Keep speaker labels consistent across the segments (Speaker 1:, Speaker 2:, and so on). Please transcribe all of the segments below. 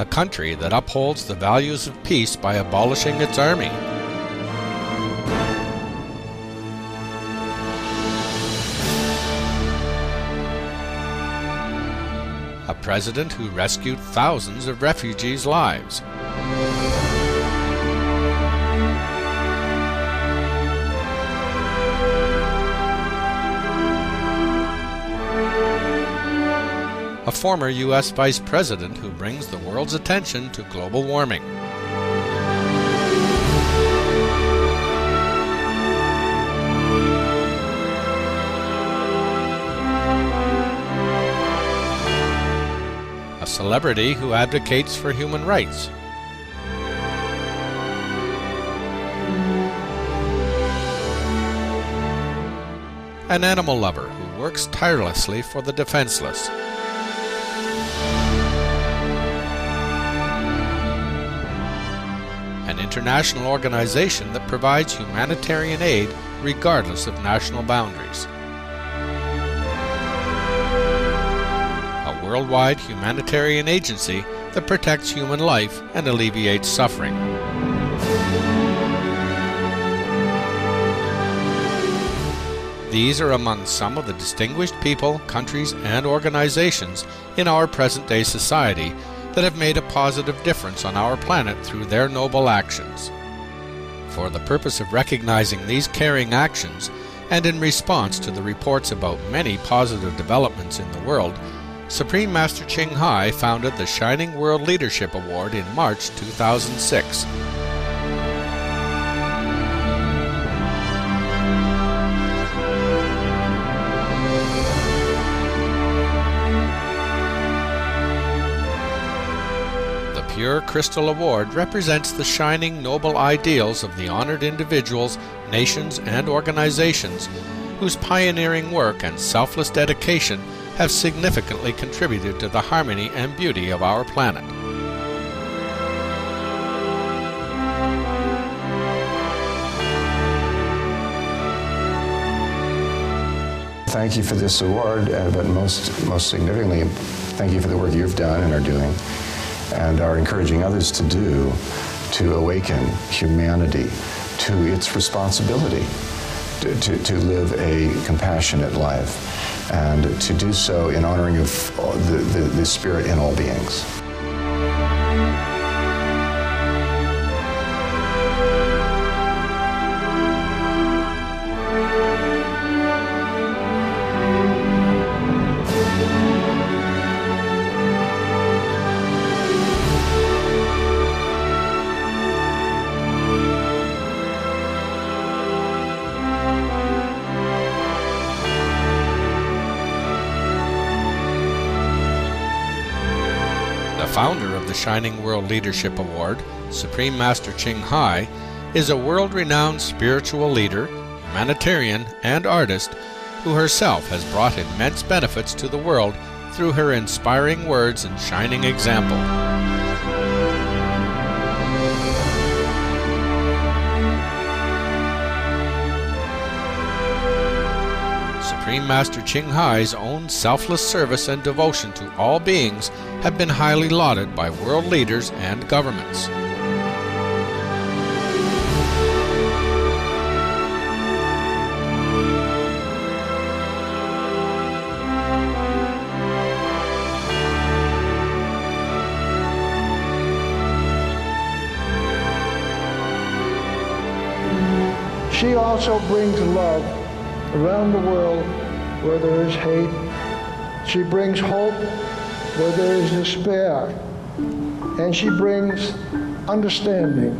Speaker 1: a country that upholds the values of peace by abolishing its army. A president who rescued thousands of refugees' lives. A former U.S. Vice President who brings the world's attention to global warming. A celebrity who advocates for human rights. An animal lover who works tirelessly for the defenseless. An international organization that provides humanitarian aid regardless of national boundaries. A worldwide humanitarian agency that protects human life and alleviates suffering. These are among some of the distinguished people, countries, and organizations in our present-day society that have made a positive difference on our planet through their noble actions. For the purpose of recognizing these caring actions, and in response to the reports about many positive developments in the world, Supreme Master Ching Hai founded the Shining World Leadership Award in March 2006. The Pure Crystal Award represents the shining noble ideals of the honored individuals, nations, and organizations whose pioneering work and selfless dedication have significantly contributed to the harmony and beauty of our planet.
Speaker 2: Thank you for this award, but most significantly, thank you for the work you've done and are doing, and are encouraging others to do, to awaken humanity to its responsibility to live a compassionate life, and to do so in honoring of the spirit in all beings.
Speaker 1: The founder of the Shining World Leadership Award, Supreme Master Ching Hai, is a world-renowned spiritual leader, humanitarian, and artist who herself has brought immense benefits to the world through her inspiring words and shining example. Supreme Master Ching Hai's own selfless service and devotion to all beings have been highly lauded by world leaders and governments.
Speaker 3: She also brings love around the world where there is hate. She brings hope where there is despair. And she brings understanding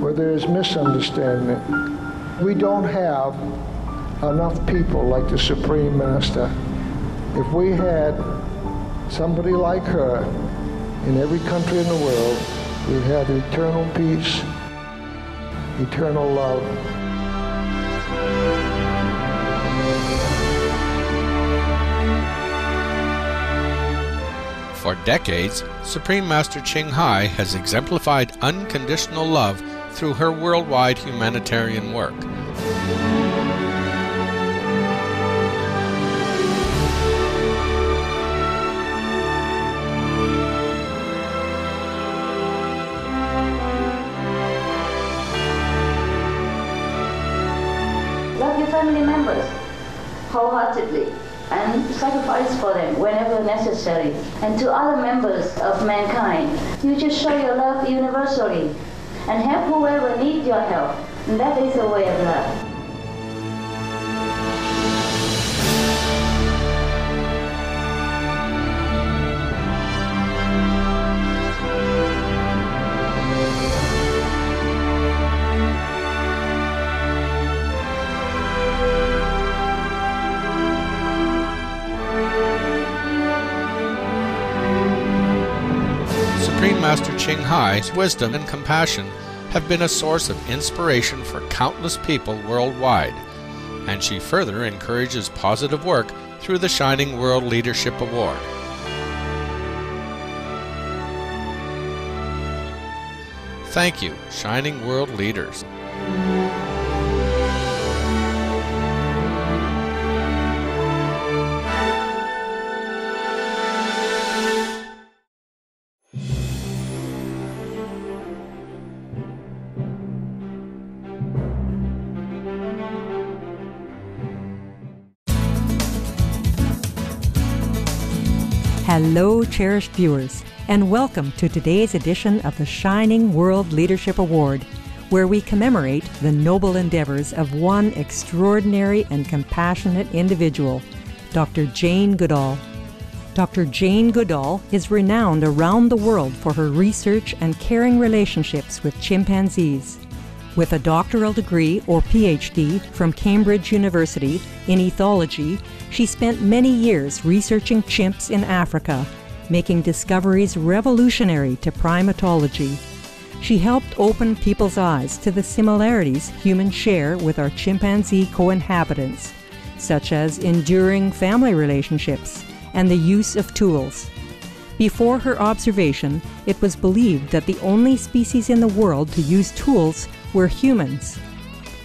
Speaker 3: where there is misunderstanding. We don't have enough people like the Supreme Master. If we had somebody like her in every country in the world, we'd have eternal peace, eternal love.
Speaker 1: For decades, Supreme Master Ching Hai has exemplified unconditional love through her worldwide humanitarian work.
Speaker 4: family members wholeheartedly and sacrifice for them whenever necessary. And to other members of mankind, you just show your love universally and help whoever needs your help. And that is the way of love.
Speaker 1: Supreme Master Ching Hai's wisdom and compassion have been a source of inspiration for countless people worldwide, and she further encourages positive work through the Shining World Leadership Award. Thank you, Shining World Leaders.
Speaker 5: Hello, cherished viewers, and welcome to today's edition of the Shining World Leadership Award, where we commemorate the noble endeavors of one extraordinary and compassionate individual, Dr. Jane Goodall. Dr. Jane Goodall is renowned around the world for her research and caring relationships with chimpanzees. With a doctoral degree, or PhD, from Cambridge University in ethology, she spent many years researching chimps in Africa, making discoveries revolutionary to primatology. She helped open people's eyes to the similarities humans share with our chimpanzee co-inhabitants, such as enduring family relationships and the use of tools. Before her observation, it was believed that the only species in the world to use tools were humans.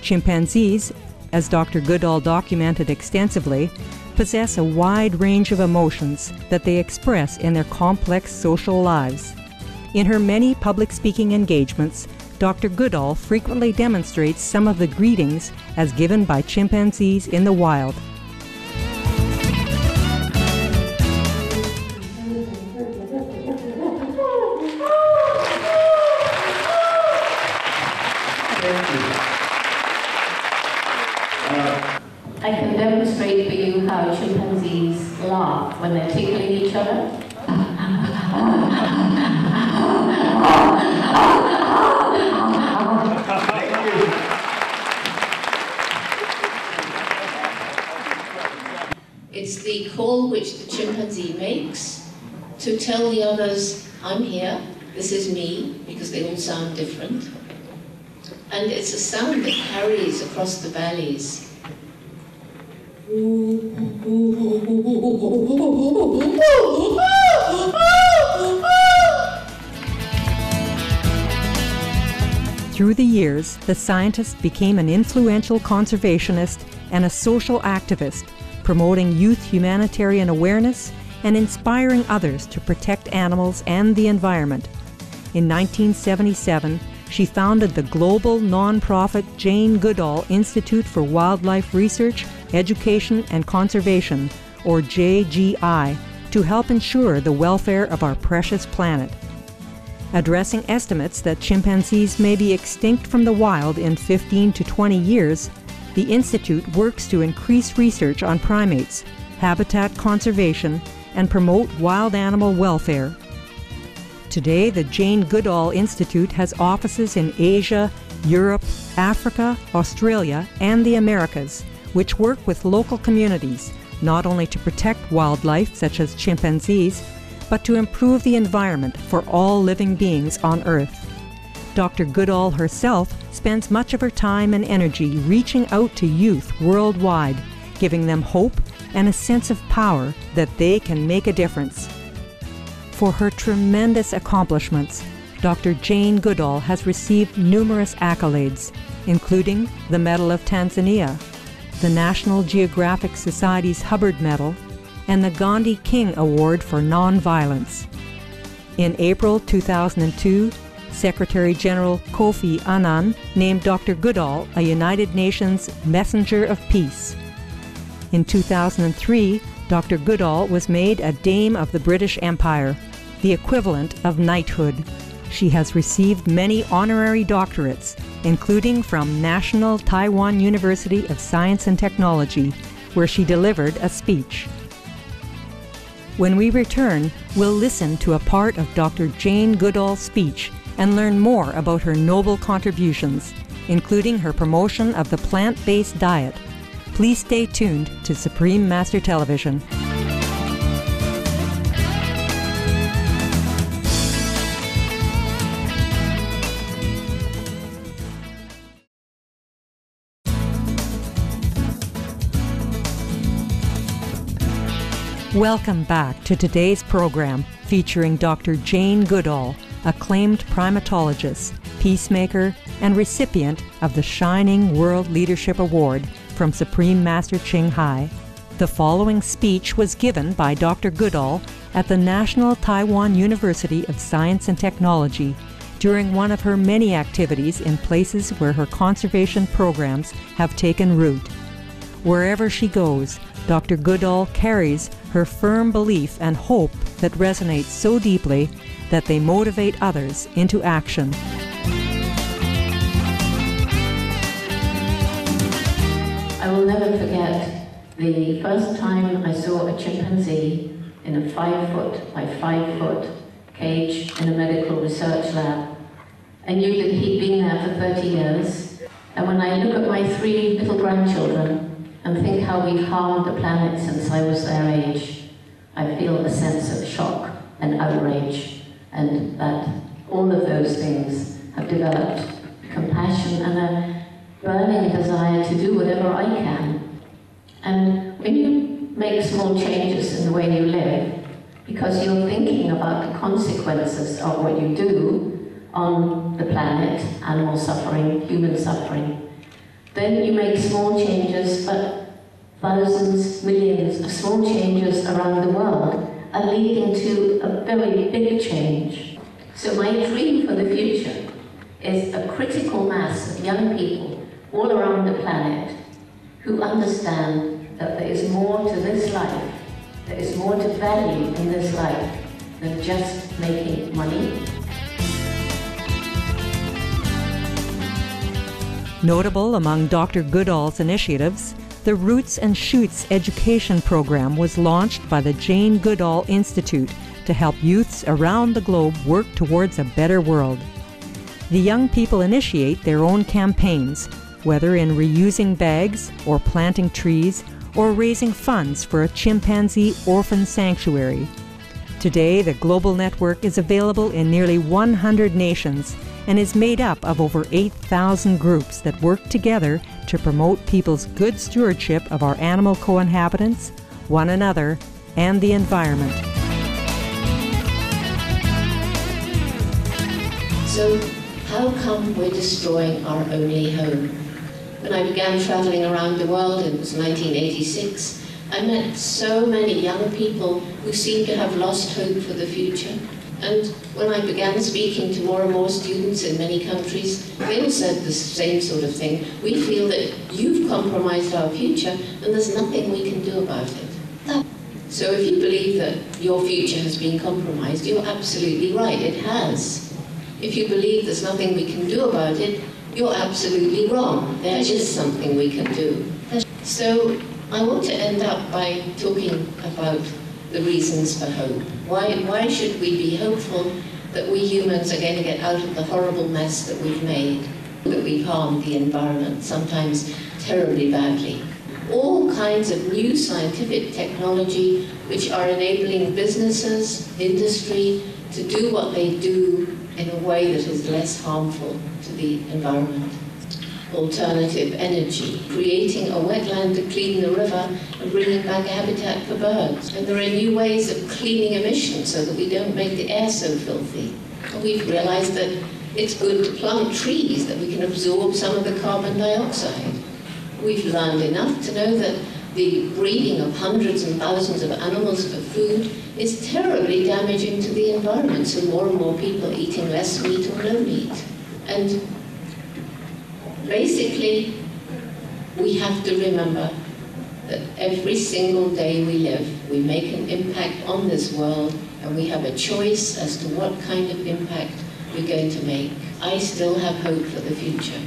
Speaker 5: Chimpanzees, as Dr. Goodall documented extensively, possess a wide range of emotions that they express in their complex social lives. In her many public speaking engagements, Dr. Goodall frequently demonstrates some of the greetings as given by chimpanzees in the wild.
Speaker 4: I can demonstrate for you how chimpanzees laugh when they're tickling each other. It's the call which the chimpanzee makes to tell the others, I'm here, this is me, because they all sound different. And it's a sound that carries across the valleys.
Speaker 5: Through the years, the scientist became an influential conservationist and a social activist, promoting youth humanitarian awareness and inspiring others to protect animals and the environment. In 1977, she founded the global nonprofit Jane Goodall Institute for Wildlife Research, Education and Conservation, or JGI, to help ensure the welfare of our precious planet. Addressing estimates that chimpanzees may be extinct from the wild in 15 to 20 years, the Institute works to increase research on primates, habitat conservation, and promote wild animal welfare. Today, the Jane Goodall Institute has offices in Asia, Europe, Africa, Australia, and the Americas, which work with local communities, not only to protect wildlife such as chimpanzees, but to improve the environment for all living beings on Earth. Dr. Goodall herself spends much of her time and energy reaching out to youth worldwide, giving them hope and a sense of power that they can make a difference. For her tremendous accomplishments, Dr. Jane Goodall has received numerous accolades, including the Medal of Tanzania, the National Geographic Society's Hubbard Medal, and the Gandhi King Award for Nonviolence. In April 2002, Secretary General Kofi Annan named Dr. Goodall a United Nations Messenger of Peace. In 2003, Dr. Goodall was made a Dame of the British Empire, the equivalent of knighthood. She has received many honorary doctorates, including from National Taiwan University of Science and Technology, where she delivered a speech. When we return, we'll listen to a part of Dr. Jane Goodall's speech and learn more about her noble contributions, including her promotion of the plant-based diet. Please stay tuned to Supreme Master Television. Welcome back to today's program featuring Dr. Jane Goodall, acclaimed primatologist, peacemaker, and recipient of the Shining World Leadership Award from Supreme Master Ching Hai. The following speech was given by Dr. Goodall at the National Taiwan University of Science and Technology during one of her many activities in places where her conservation programs have taken root. Wherever she goes, Dr. Goodall carries her firm belief and hope that resonates so deeply that they motivate others into action.
Speaker 6: I will never forget the first time I saw a chimpanzee in a 5-foot by 5-foot cage in a medical research lab. I knew that he'd been there for 30 years, and when I look at my 3 little grandchildren and think how we've harmed the planet since I was their age, I feel a sense of shock and outrage, and that all of those things have developed compassion and a burning desire to do whatever I can. And when you make small changes in the way you live, because you're thinking about the consequences of what you do on the planet, animal suffering, human suffering, then you make small changes, but thousands, millions of small changes around the world are leading to a very big change. So my dream for the future is a critical mass of young people all around the planet who understand that there is more to this life, there is more to value in this life than just making money.
Speaker 5: Notable among Dr. Goodall's initiatives, the Roots and Shoots education program was launched by the Jane Goodall Institute to help youths around the globe work towards a better world. The young people initiate their own campaigns, whether in reusing bags or planting trees or raising funds for a chimpanzee orphan sanctuary. Today, the global network is available in nearly 100 nations and is made up of over 8,000 groups that work together to promote people's good stewardship of our animal co-inhabitants, one another, and the environment.
Speaker 6: So, how come we're destroying our only home? When I began traveling around the world, it was 1986, I met so many young people who seemed to have lost hope for the future. And when I began speaking to more and more students in many countries, they all said the same sort of thing. We feel that you've compromised our future and there's nothing we can do about it. So if you believe that your future has been compromised, you're absolutely right, it has. If you believe there's nothing we can do about it, you're absolutely wrong. There is something we can do. So I want to end up by talking about the reasons for hope. Why should we be hopeful that we humans are going to get out of the horrible mess that we've made, that we've harmed the environment, sometimes terribly badly? All kinds of new scientific technology which are enabling businesses, industry, to do what they do in a way that is less harmful to the environment. Alternative energy, creating a wetland to clean the river and bringing back habitat for birds. And there are new ways of cleaning emissions so that we don't make the air so filthy. And we've realized that it's good to plant trees, that we can absorb some of the carbon dioxide. We've learned enough to know that the breeding of hundreds and thousands of animals for food is terribly damaging to the environment. So more and more people are eating less meat or no meat. And basically, we have to remember that every single day we live, we make an impact on this world, and we have a choice as to what kind of impact we're going to make. I still have hope for the future,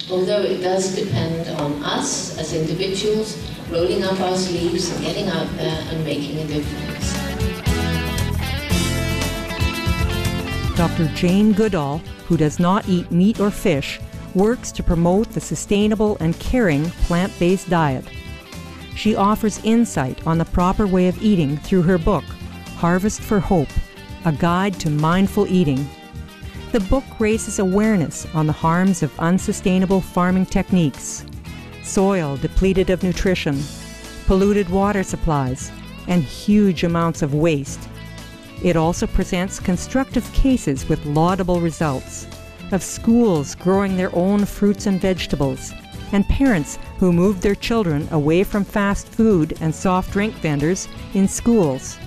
Speaker 6: although it does depend on us as individuals rolling up our sleeves and getting out there and making a difference.
Speaker 5: Dr. Jane Goodall, who does not eat meat or fish, works to promote the sustainable and caring plant-based diet. She offers insight on the proper way of eating through her book, Harvest for Hope, A Guide to Mindful Eating. The book raises awareness on the harms of unsustainable farming techniques, soil depleted of nutrition, polluted water supplies, and huge amounts of waste. It also presents constructive cases with laudable results of schools growing their own fruits and vegetables, and parents who moved their children away from fast food and soft drink vendors in schools.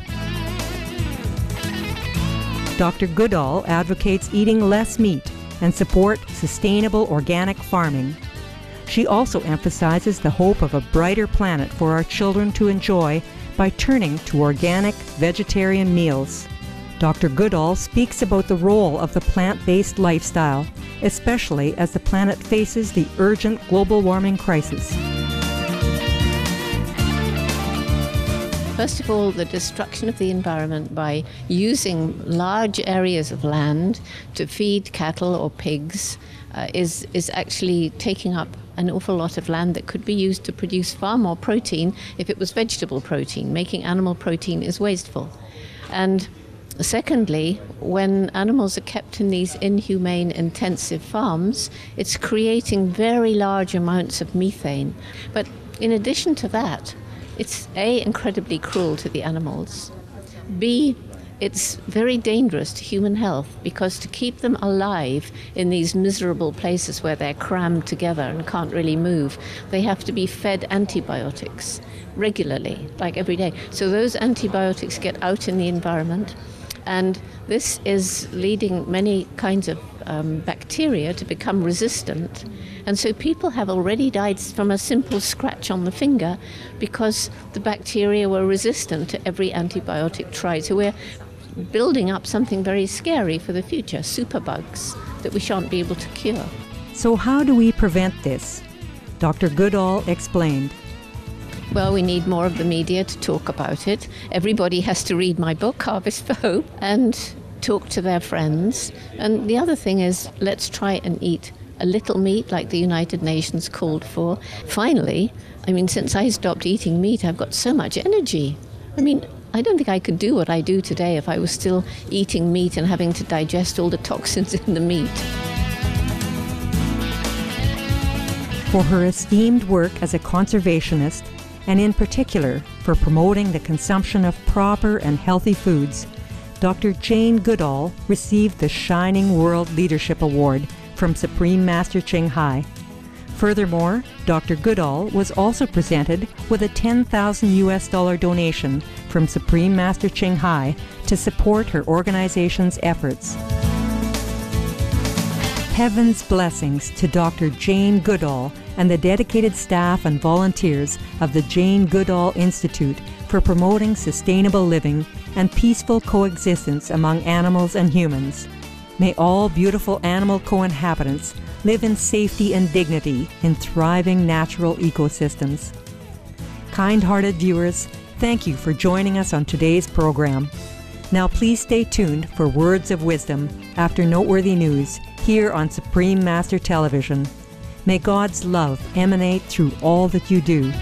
Speaker 5: Dr. Goodall advocates eating less meat and support sustainable organic farming. She also emphasizes the hope of a brighter planet for our children to enjoy by turning to organic vegetarian meals. Dr. Goodall speaks about the role of the plant-based lifestyle, especially as the planet faces the urgent global warming crisis.
Speaker 6: First of all, the destruction of the environment by using large areas of land to feed cattle or pigs is actually taking up an awful lot of land that could be used to produce far more protein if it was vegetable protein. Making animal protein is wasteful. And secondly, when animals are kept in these inhumane, intensive farms, it's creating very large amounts of methane. But in addition to that, it's A, incredibly cruel to the animals, B, it's very dangerous to human health, because to keep them alive in these miserable places where they're crammed together and can't really move, they have to be fed antibiotics regularly, like every day. So those antibiotics get out in the environment, and this is leading many kinds of bacteria to become resistant. And so people have already died from a simple scratch on the finger because the bacteria were resistant to every antibiotic tried. So we're building up something very scary for the future, superbugs that we shan't be able to cure.
Speaker 5: So how do we prevent this? Dr. Goodall explained.
Speaker 6: Well, we need more of the media to talk about it. Everybody has to read my book, Harvest for Hope, and talk to their friends. And the other thing is, let's try and eat a little meat like the United Nations called for. Finally, since I stopped eating meat, I've got so much energy. I don't think I could do what I do today if I was still eating meat and having to digest all the toxins in the meat.
Speaker 5: For her esteemed work as a conservationist, and in particular for promoting the consumption of proper and healthy foods, Dr. Jane Goodall received the Shining World Leadership Award from Supreme Master Ching Hai. Furthermore, Dr. Goodall was also presented with a $10,000 donation from Supreme Master Ching Hai to support her organization's efforts. Heaven's blessings to Dr. Jane Goodall and the dedicated staff and volunteers of the Jane Goodall Institute for promoting sustainable living and peaceful coexistence among animals and humans. May all beautiful animal co-inhabitants live in safety and dignity in thriving natural ecosystems. Kind-hearted viewers, thank you for joining us on today's program. Now please stay tuned for words of wisdom after noteworthy news here on Supreme Master Television. May God's love emanate through all that you do.